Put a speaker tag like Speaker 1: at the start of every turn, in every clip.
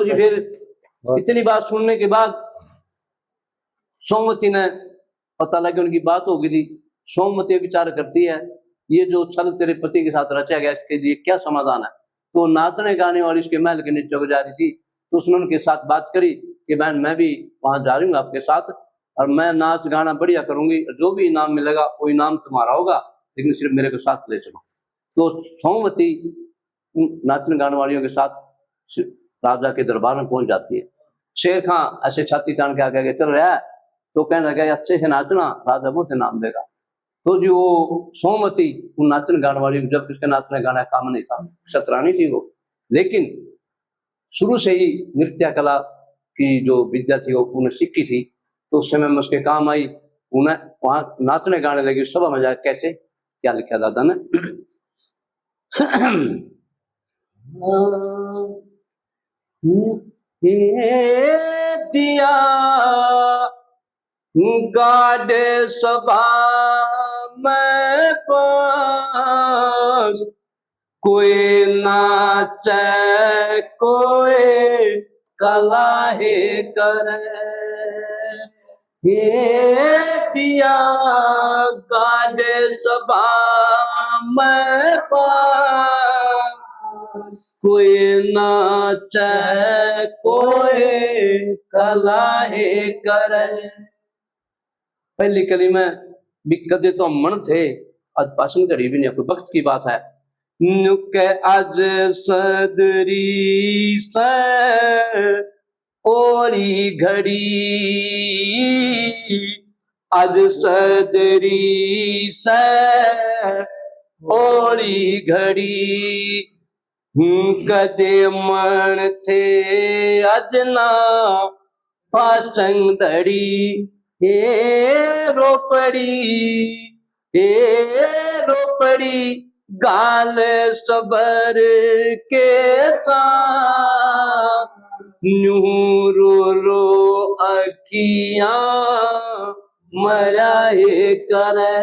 Speaker 1: तो जी फिर इतनी बात सुनने के बाद सोमवती ने पता लगा उनकी बात हो गई थी। सोमवती विचार करती है ये जो छल तेरे पति के साथ रचा गया इसके लिए क्या समाधान है। तो नाचने गाने वाली उसके महल के नीचे जा रही थी, तो उसने उनके साथ बात करी कि बहन मैं भी वहां जा रही हूँ आपके साथ और मैं नाच गाना बढ़िया करूंगी, जो भी इनाम मिलेगा वो इनाम तुम्हारा होगा, लेकिन सिर्फ मेरे को साथ ले चलो। तो सोमवती नाचने गाने वालियों के साथ राजा के दरबार में पहुंच जाती है। शेर खां ऐसे छाती तान के आगे चल रहा है, तो कहने लगा अच्छे से नाचना, राजा वो से नाम देगा। तो जो सोमवती उन नाचने गाने वाली, जब उसके नाचने गाना काम नहीं था, शतरानी थी वो, लेकिन शुरू से ही नृत्य कला की जो विद्या थी वो उन्हें सीखी थी, तो उस समय में उसके काम आई। उन्हें वहां नाचने गाने लगी, सभा में जाए कैसे क्या लिखा दादा ने दिया गाड़े सभा में पास, कोई नाचे कोई कलाहे करे, ये दिया गाड़े सभा में पास, कोई नाचे कोई कलाहे करे। पहली कली में भी कदे तो मन थे, आज भाषण करी भी नहीं, कोई वक्त की बात है। नुके आज सदरी से ओली घड़ी, आज सदरी से ओली घड़ी, कदे मन थे अजना पासंग दड़ी, रोपड़ी गाल सबर के साथ, न्यू रो अखियां मराए करे,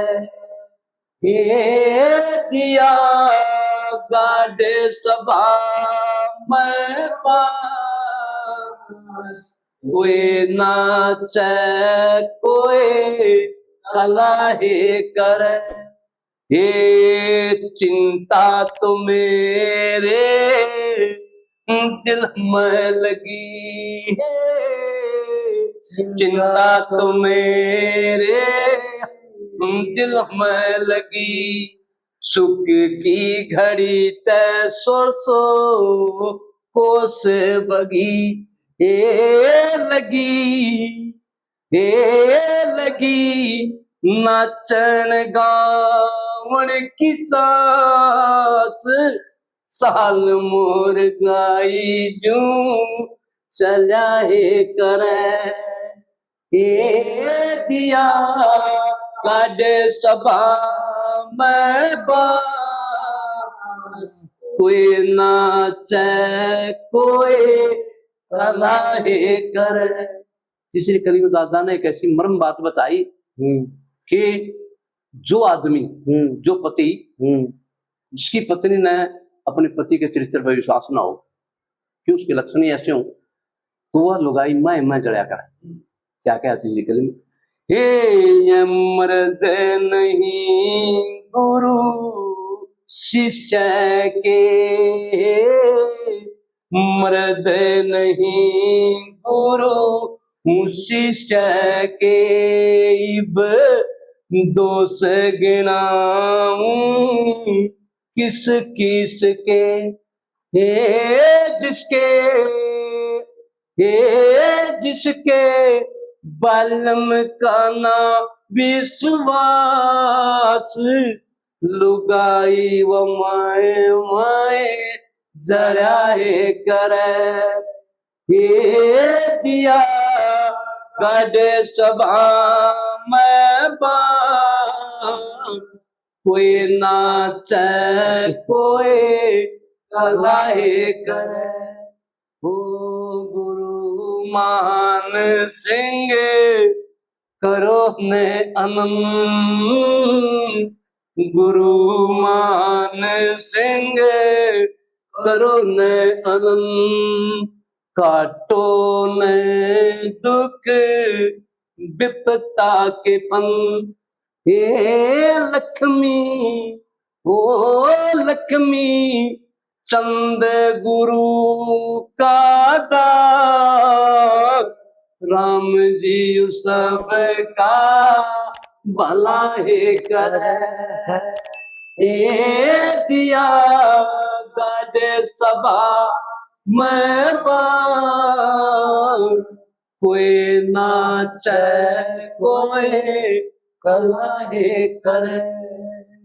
Speaker 1: दिया गाड़े सभा में पास, कोई नाचे कोई कलाहे करे, ये चिंता तो मेरे दिल में लगी है, चिंता तो मेरे दिल में लगी, सुख की घड़ी तय सो कोस बगी, लगी नाचन गावन की सास, साल मोर गाई जू चलाए करे, दिया गाड़े सभा में बास, कोई नाचे कोई कलाहे करे। तीसरी कली में दादा ने एक ऐसी मर्म बात बताई कि जो आदमी, जो पति, जिसकी पत्नी ने अपने पति के चरित्र पर विश्वास ना हो कि उसके लक्षण ऐसे हो, तो वह लुगाई मैं जड़या करे। क्या क्या तीसरी कली में, हे मर्द नहीं गुरु शिष्य के, मर्द नहीं गुरु शिष्य के, इब दोष गिनाऊं किस किस के, जिसके बालम का ना विश्वास, लुगाई व माए जड़ाए करे, दिया गाड़े सभा में बास, कोई नाचे कोई कलाहे करे, हो गुरु मान सिंह करो ने अनंत, गुरु मान सिंह करो ने अनंत, काटो ने दुख विपता के पंथ, हे लक्ष्मी ओ लक्ष्मी चंद गुरु का दान, राम जी सबका भला है करे, ए दिया गाड़े सभा में बान, कोई नाचे कोई कला है करे।